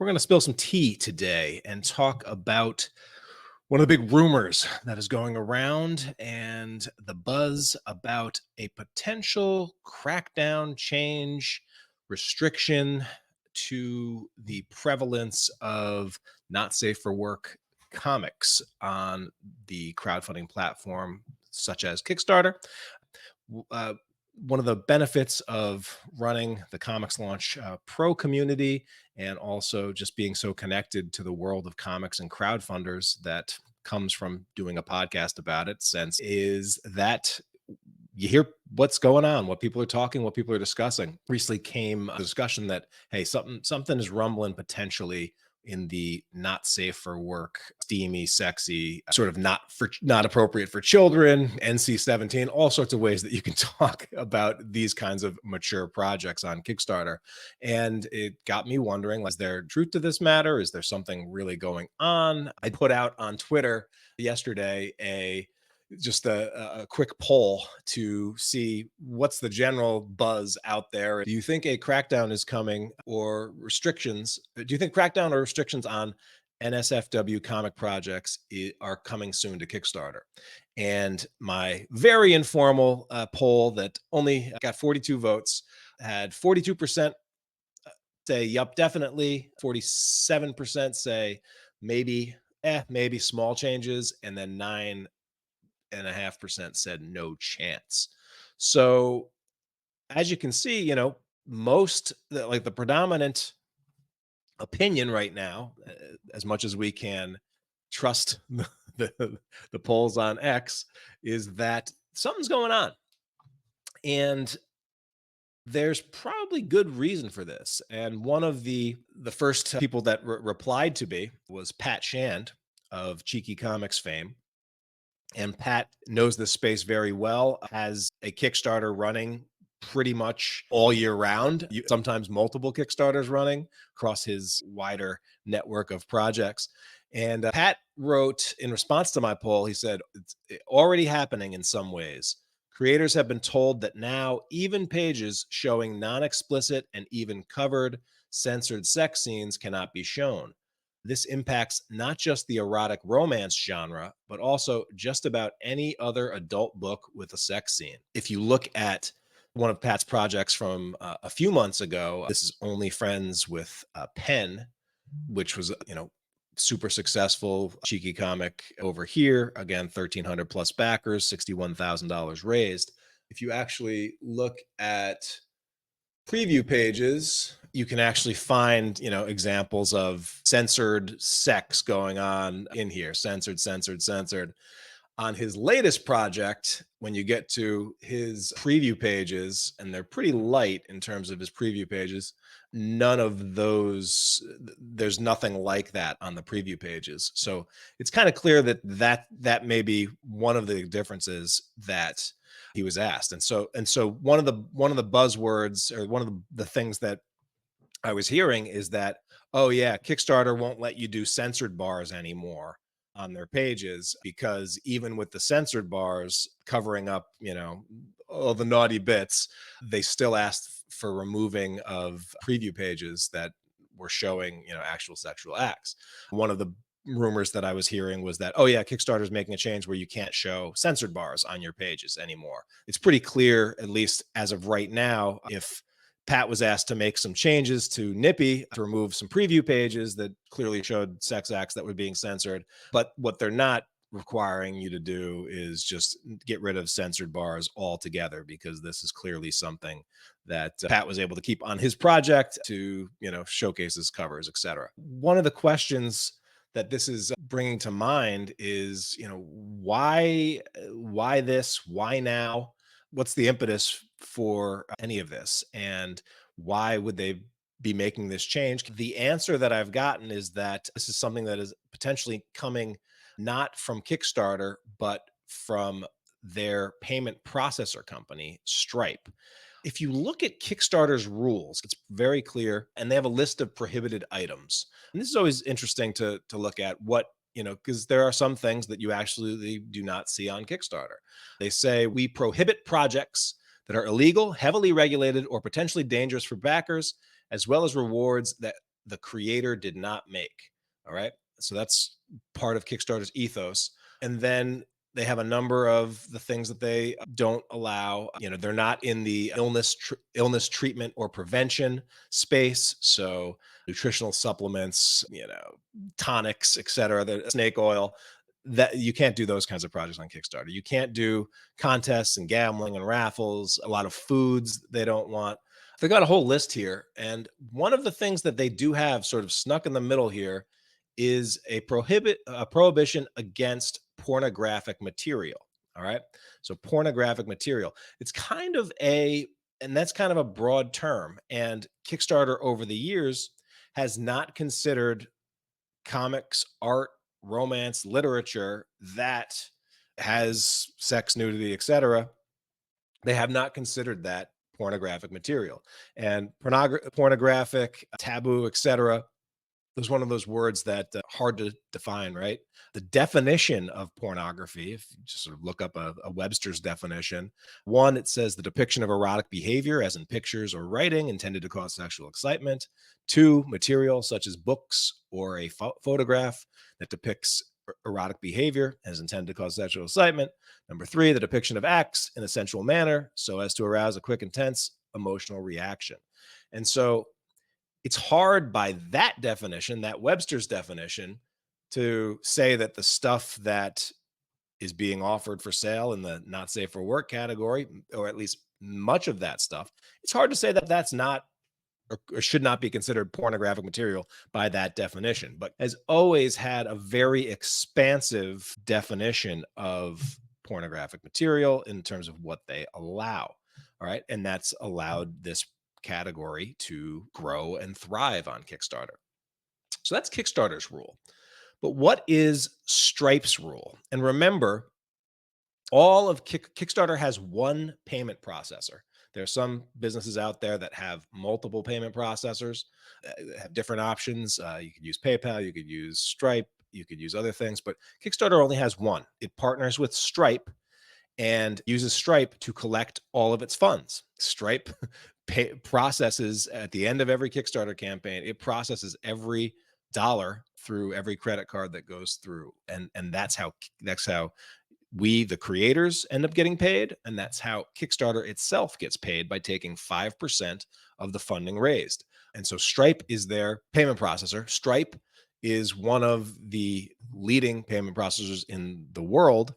We're going to spill some tea today and talk about one of the big rumors that is going around and the buzz about a potential crackdown change restriction to the prevalence of not safe for work comics on the crowdfunding platform such as Kickstarter. Uh, One of the benefits of running the ComixLaunch Pro community and also just being so connected to the world of comics and crowdfunders that comes from doing a podcast about it since is that you hear what's going on, what people are talking, what people are discussing. Recently came a discussion that, hey, something is rumbling potentially in the not safe for work, steamy, sexy, sort of not appropriate for children, NC-17, all sorts of ways that you can talk about these kinds of mature projects on Kickstarter. And it got me wondering, is there truth to this matter? Is there something really going on? I put out on Twitter yesterday a quick poll to see what's the general buzz out there. Do you think a crackdown is coming or restrictions? Do you think crackdown or restrictions on NSFW comic projects are coming soon to Kickstarter? And my very informal poll that only got 42 votes had 42% say, yup, definitely. 47% say maybe, maybe small changes. And then 9.5% said no chance. So as you can see, the predominant opinion right now, as much as we can trust the polls on X, is that something's going on. And there's probably good reason for this. And one of the first people that replied to me was Pat Shand of Cheeky Comics fame. And Pat knows this space very well, has a Kickstarter running pretty much all year round, sometimes multiple Kickstarters running across his wider network of projects. And Pat wrote in response to my poll, he said, it's already happening in some ways. Creators have been told that now even pages showing non-explicit and even covered censored sex scenes cannot be shown. This impacts not just the erotic romance genre, but also just about any other adult book with a sex scene. If you look at one of Pat's projects from a few months ago, this is Only Friends with Pen, which was, super successful, cheeky comic over here. Again, 1,300 plus backers, $61,000 raised. If you actually look at preview pages, you can actually find, examples of censored sex going on in here. Censored, censored, censored. On his latest project, when you get to his preview pages, and they're pretty light in terms of his preview pages, none of those, there's nothing like that on the preview pages. So it's kind of clear that may be one of the differences that he was asked. And so one of the buzzwords, or one of the things that I was hearing, is that, oh yeah, Kickstarter won't let you do censored bars anymore on their pages, because even with the censored bars covering up, all the naughty bits, they still asked for removing of preview pages that were showing, actual sexual acts. One of the rumors that I was hearing was that, oh yeah, Kickstarter's making a change where you can't show censored bars on your pages anymore. It's pretty clear, at least as of right now, if Pat was asked to make some changes to Nippy to remove some preview pages that clearly showed sex acts that were being censored. But what they're not requiring you to do is just get rid of censored bars altogether, because this is clearly something that Pat was able to keep on his project to, showcase his covers, etc. One of the questions that this is bringing to mind is, why this? Why now? What's the impetus for any of this, and why would they be making this change? The answer that I've gotten is that this is something that is potentially coming not from Kickstarter, but from their payment processor company, Stripe. If you look at Kickstarter's rules, it's very clear, and they have a list of prohibited items. And this is always interesting to look at what, because there are some things that you actually do not see on Kickstarter. They say, we prohibit projects that are illegal, heavily regulated, or potentially dangerous for backers, as well as rewards that the creator did not make. All right. So that's part of Kickstarter's ethos. And then they have a number of the things that they don't allow. They're not in the illness treatment or prevention space. So nutritional supplements, tonics, etc., the snake oil, that you can't do those kinds of projects on Kickstarter. You can't do contests and gambling and raffles, a lot of foods they don't want. They got a whole list here. And one of the things that they do have sort of snuck in the middle here is a prohibition against pornographic material. All right. So pornographic material, it's kind of and that's kind of a broad term. And Kickstarter over the years has not considered comics, art, romance, literature that has sex, nudity, etc. They have not considered that pornographic material. And pornographic, taboo, etc., was one of those words that hard to define, right? The definition of pornography, if you just sort of look up a Webster's definition, one, it says the depiction of erotic behavior, as in pictures or writing intended to cause sexual excitement. Two, material such as books or a photograph that depicts erotic behavior as intended to cause sexual excitement. Number three, the depiction of acts in a sensual manner so as to arouse a quick, intense emotional reaction. And so it's hard by that definition, that Webster's definition, to say that the stuff that is being offered for sale in the not safe for work category, or at least much of that stuff, it's hard to say that that's not or should not be considered pornographic material by that definition, but has always had a very expansive definition of pornographic material in terms of what they allow. All right. And that's allowed this category to grow and thrive on Kickstarter. So that's Kickstarter's rule. But what is Stripe's rule? And remember, all of Kickstarter has one payment processor. There are some businesses out there that have multiple payment processors, have different options. You could use PayPal, you could use Stripe, you could use other things, but Kickstarter only has one. It partners with Stripe and uses Stripe to collect all of its funds. Stripe processes at the end of every Kickstarter campaign, it processes every dollar through every credit card that goes through. And that's how we, the creators, end up getting paid. And that's how Kickstarter itself gets paid, by taking 5% of the funding raised. And so Stripe is their payment processor. Stripe is one of the leading payment processors in the world.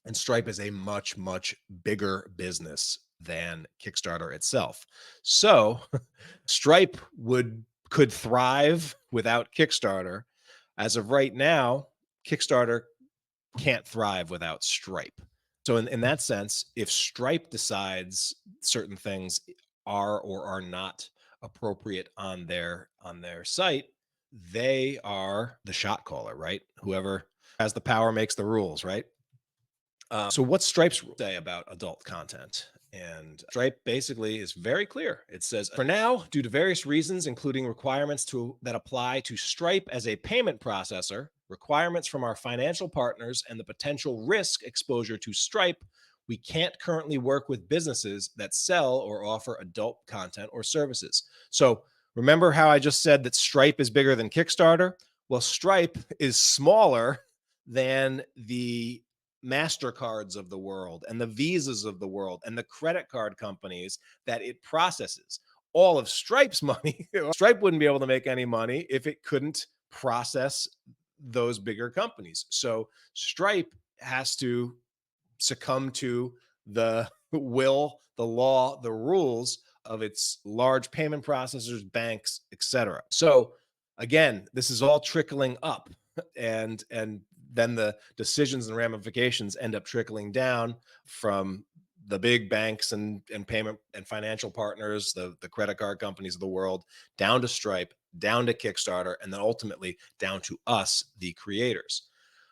And Stripe is a much, much bigger business than Kickstarter itself. So Stripe could thrive without Kickstarter. As of right now, Kickstarter can't thrive without Stripe. So in that sense, if Stripe decides certain things are or are not appropriate on their site, they are the shot caller, right? Whoever has the power makes the rules, right? So what's Stripe's rule say about adult content? And Stripe basically is very clear. It says, for now, due to various reasons, including requirements that apply to Stripe as a payment processor, requirements from our financial partners, and the potential risk exposure to Stripe, we can't currently work with businesses that sell or offer adult content or services. So remember how I just said that Stripe is bigger than Kickstarter? Well, Stripe is smaller than the MasterCards of the world and the Visas of the world and the credit card companies that it processes. All of Stripe's money, Stripe wouldn't be able to make any money if it couldn't process those bigger companies. So Stripe has to succumb to the will, the law, the rules of its large payment processors, banks, etc. So again, this is all trickling up, and then the decisions and ramifications end up trickling down from the big banks and payment and financial partners, the credit card companies of the world, down to Stripe, down to Kickstarter, and then ultimately down to us, the creators.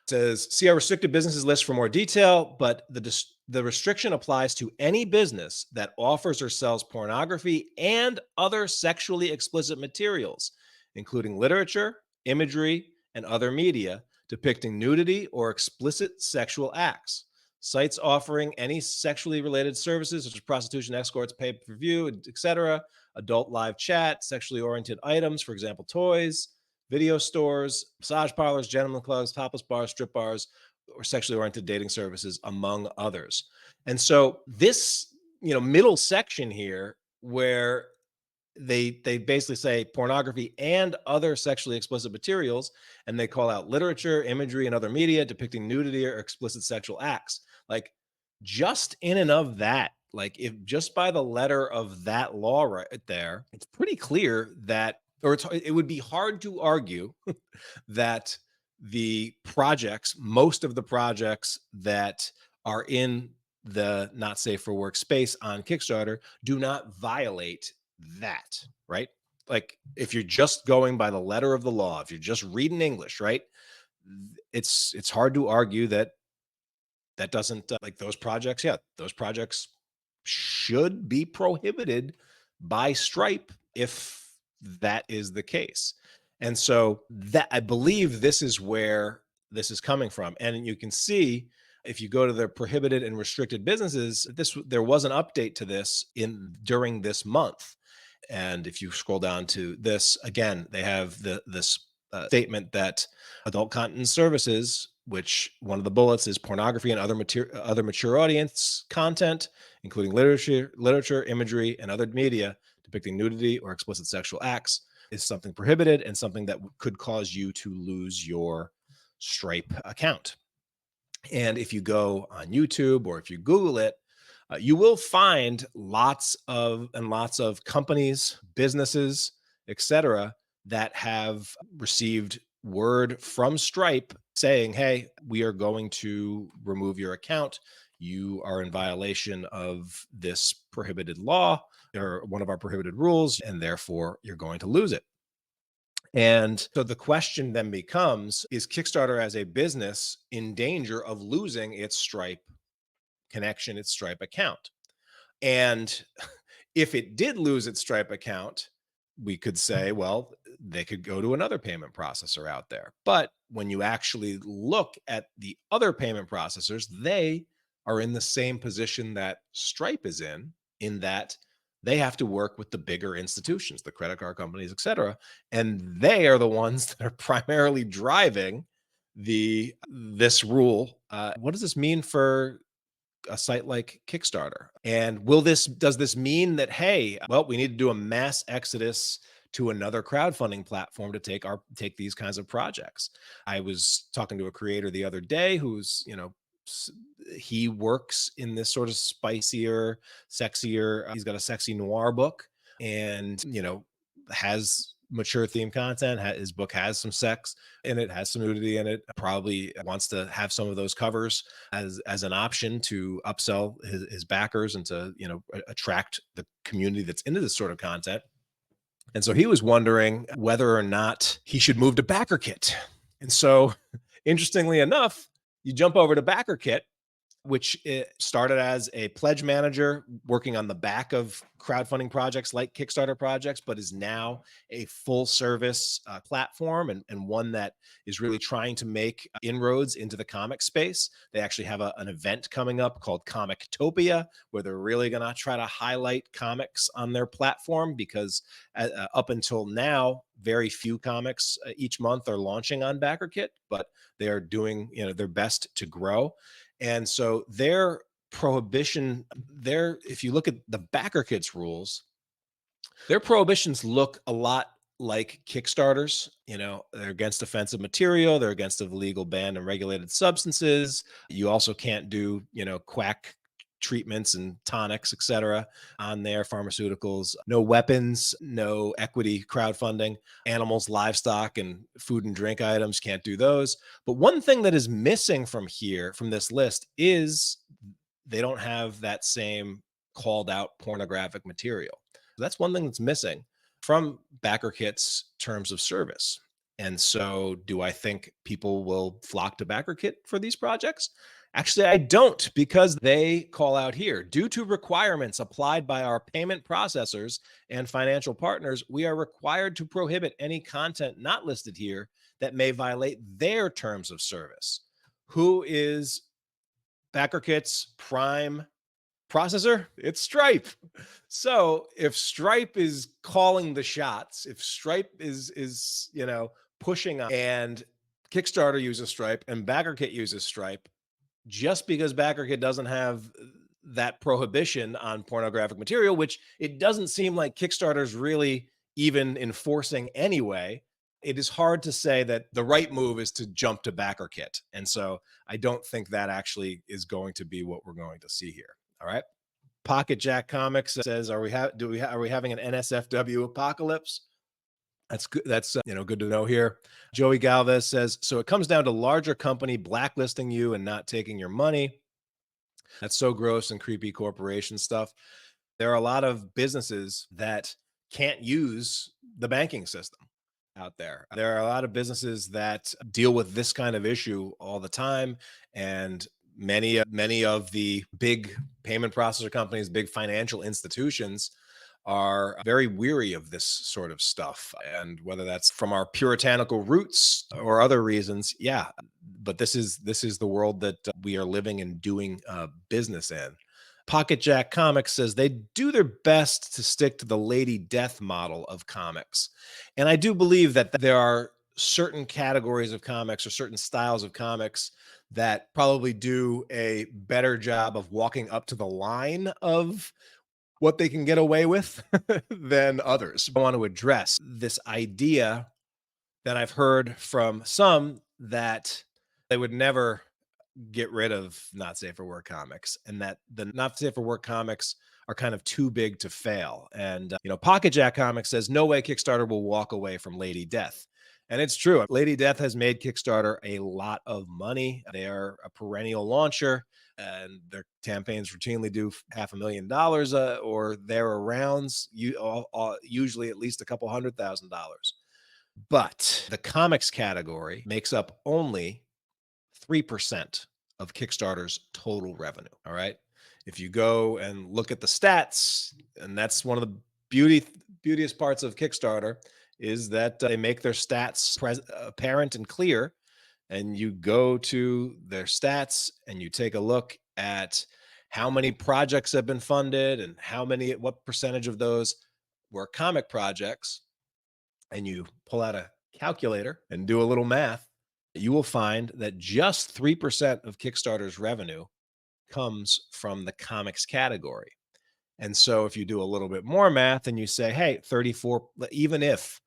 It says, see our restricted businesses list for more detail, but the restriction applies to any business that offers or sells pornography and other sexually explicit materials, including literature, imagery, and other media depicting nudity or explicit sexual acts. Sites offering any sexually related services such as prostitution, escorts, pay-per-view, etc., adult live chat, sexually oriented items, for example, toys, video stores, massage parlors, gentlemen clubs, topless bars, strip bars, or sexually oriented dating services, among others. And so this, middle section here where they basically say pornography and other sexually explicit materials, and they call out literature, imagery, and other media depicting nudity or explicit sexual acts. Like, just in and of that, like, if just by the letter of that law right there, it's pretty clear that, or it would be hard to argue that the projects, most of the projects that are in the not safe for work space on Kickstarter, do not violate that, right? Like, if you're just going by the letter of the law, if you're just reading English, right? It's hard to argue that that doesn't, like, those projects, yeah, those projects should be prohibited by Stripe if that is the case. And so that, I believe, this is where this is coming from. And you can see, if you go to the prohibited and restricted businesses, there was an update to this during this month. And if you scroll down to this again, they have this statement that adult content services, which one of the bullets is pornography and other mature audience content, including literature, imagery, and other media depicting nudity or explicit sexual acts, is something prohibited and something that could cause you to lose your Stripe account. And if you go on YouTube or if you Google it, you will find lots of companies, businesses, etc., that have received word from Stripe saying, hey, we are going to remove your account. You are in violation of this prohibited law or one of our prohibited rules, and therefore you're going to lose it. And so the question then becomes, is Kickstarter as a business in danger of losing its Stripe connection, its Stripe account? And if it did lose its Stripe account, we could say, well, they could go to another payment processor out there. But when you actually look at the other payment processors, they are in the same position that Stripe is in that they have to work with the bigger institutions, the credit card companies, et cetera. And they are the ones that are primarily driving this rule. What does this mean for a site like Kickstarter? And does this mean that, hey, well, we need to do a mass exodus to another crowdfunding platform to take these kinds of projects? I was talking to a creator the other day who's, he works in this sort of spicier, sexier, he's got a sexy noir book, and, has mature theme content. His book has some sex in it, has some nudity in it, probably wants to have some of those covers as an option to upsell his backers and to, attract the community that's into this sort of content. And so he was wondering whether or not he should move to Backerkit. And so, interestingly enough, you jump over to Backerkit, which it started as a pledge manager working on the back of crowdfunding projects like Kickstarter projects, but is now a full service platform, and one that is really trying to make inroads into the comic space. They actually have an event coming up called Comictopia, where they're really going to try to highlight comics on their platform, because up until now, very few comics each month are launching on Backerkit, but they are doing their best to grow. And so their prohibition, if you look at the Backerkit's rules, their prohibitions look a lot like Kickstarter's. They're against offensive material, they're against illegal, banned, and regulated substances. You also can't do, quack treatments and tonics, etc., on their pharmaceuticals. No weapons, no equity crowdfunding. Animals, livestock, and food and drink items, can't do those. But one thing that is missing from this list, is they don't have that same called out pornographic material. That's one thing that's missing from Backerkit's terms of service. And so, do I think people will flock to Backerkit for these projects? Actually, I don't, because they call out here, due to requirements applied by our payment processors and financial partners, we are required to prohibit any content not listed here that may violate their terms of service. Who is Backerkit's prime processor, it's Stripe. So if Stripe is calling the shots, if Stripe is pushing on, and Kickstarter uses Stripe and Backerkit uses Stripe, just because Backerkit doesn't have that prohibition on pornographic material, which it doesn't seem like Kickstarter's really even enforcing anyway, it is hard to say that the right move is to jump to Backerkit. And so I don't think that actually is going to be what we're going to see here. All right. Pocket Jack Comics says, "Are we are we having an NSFW apocalypse?" That's good. That's good to know here. Joey Galvez says, "So it comes down to larger company blacklisting you and not taking your money. That's so gross and creepy corporation stuff." There are a lot of businesses that can't use the banking system out there. There are a lot of businesses that deal with this kind of issue all the time, and many of the big payment processor companies, big financial institutions are very weary of this sort of stuff. And whether that's from our puritanical roots or other reasons, yeah. But this is the world that we are living and doing business in. Pocket Jack Comics says they do their best to stick to the Lady Death model of comics. And I do believe that there are certain categories of comics or certain styles of comics that probably do a better job of walking up to the line of what they can get away with than others. I want to address this idea that I've heard from some that they would never get rid of not safe for work comics, and that the not safe for work comics are kind of too big to fail. And Pocket Jack Comics says no way Kickstarter will walk away from Lady Death. And it's true. Lady Death has made Kickstarter a lot of money. They are a perennial launcher, and their campaigns routinely do $500,000 or there arounds, usually at least a couple $100,000. But the comics category makes up only 3% of Kickstarter's total revenue. All right. If you go and look at the stats, and that's one of the beauteous parts of Kickstarter, is that they make their stats apparent and clear. And you go to their stats and you take a look at how many projects have been funded and what percentage of those were comic projects, and you pull out a calculator and do a little math, you will find that just 3% of Kickstarter's revenue comes from the comics category. And so if you do a little bit more math and you say, hey, 34, even if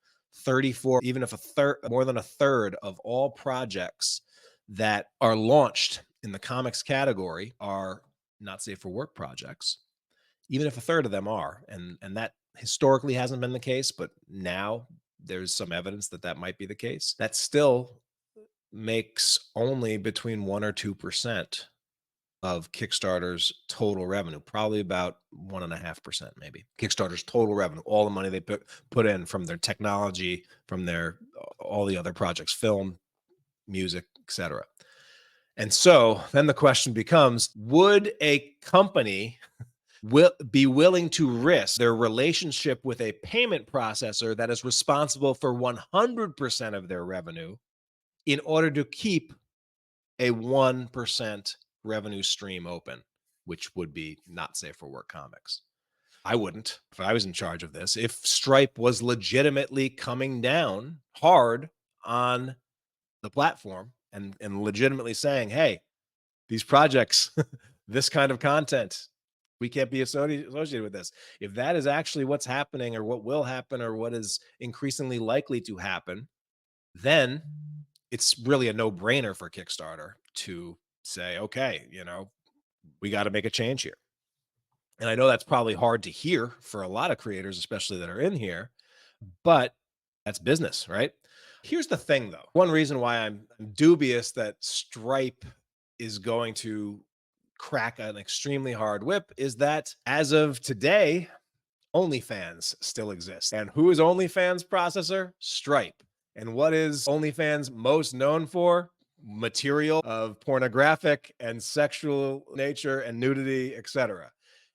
a third, more than a third of all projects that are launched in the comics category are not safe for work projects, even if a third of them are, and that historically hasn't been the case, but now there's some evidence that that might be the case, that still makes only between 1 or 2% of Kickstarter's total revenue, probably about 1.5%, maybe. Kickstarter's total revenue, all the money they put in from their technology, from their all the other projects, film, music, etc. And so then the question becomes, would a company be willing to risk their relationship with a payment processor that is responsible for 100% of their revenue in order to keep a 1% revenue stream open, which would be not safe for work comics? I wouldn't if I was in charge of this. If Stripe was legitimately coming down hard on the platform and legitimately saying, hey, these projects, this kind of content, we can't be associated with this. If that is actually what's happening or what will happen or what is increasingly likely to happen, then it's really a no-brainer for Kickstarter to say, okay, we got to make a change here. And I know that's probably hard to hear for a lot of creators, especially that are in here, but that's business, right? Here's the thing, though. One reason why I'm dubious that Stripe is going to crack an extremely hard whip is that as of today, OnlyFans still exists. And who is OnlyFans processor? Stripe. And what is OnlyFans most known for? Material of pornographic and sexual nature and nudity, etc.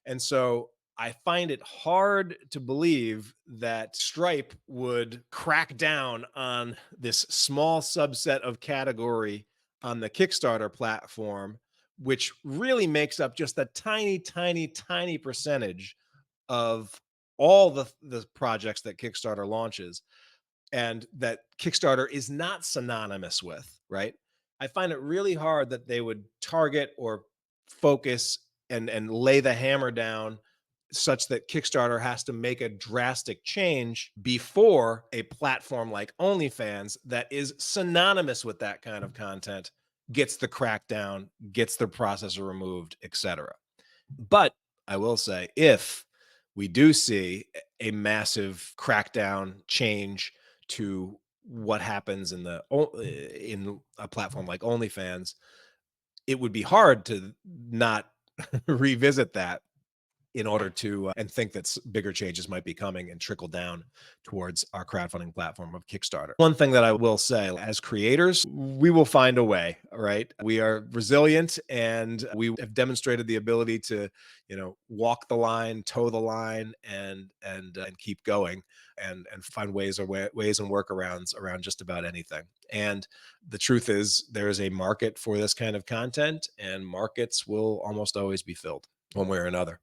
And so I find it hard to believe that Stripe would crack down on this small subset of category on the Kickstarter platform which really makes up just a tiny, tiny, tiny percentage of all the projects that Kickstarter launches, and that Kickstarter is not synonymous with, right? I find it really hard that they would target or focus and lay the hammer down such that Kickstarter has to make a drastic change before a platform like OnlyFans that is synonymous with that kind of content gets the crackdown, gets the processor removed, etc. But I will say, if we do see a massive crackdown change to what happens in a platform like OnlyFans, it would be hard to not revisit that in order to and think that bigger changes might be coming and trickle down towards our crowdfunding platform of Kickstarter. One thing that I will say, as creators, we will find a way, right? We are resilient, and we have demonstrated the ability to, walk the line, toe the line, and keep going, and find ways and workarounds around just about anything. And the truth is, there is a market for this kind of content, and markets will almost always be filled one way or another.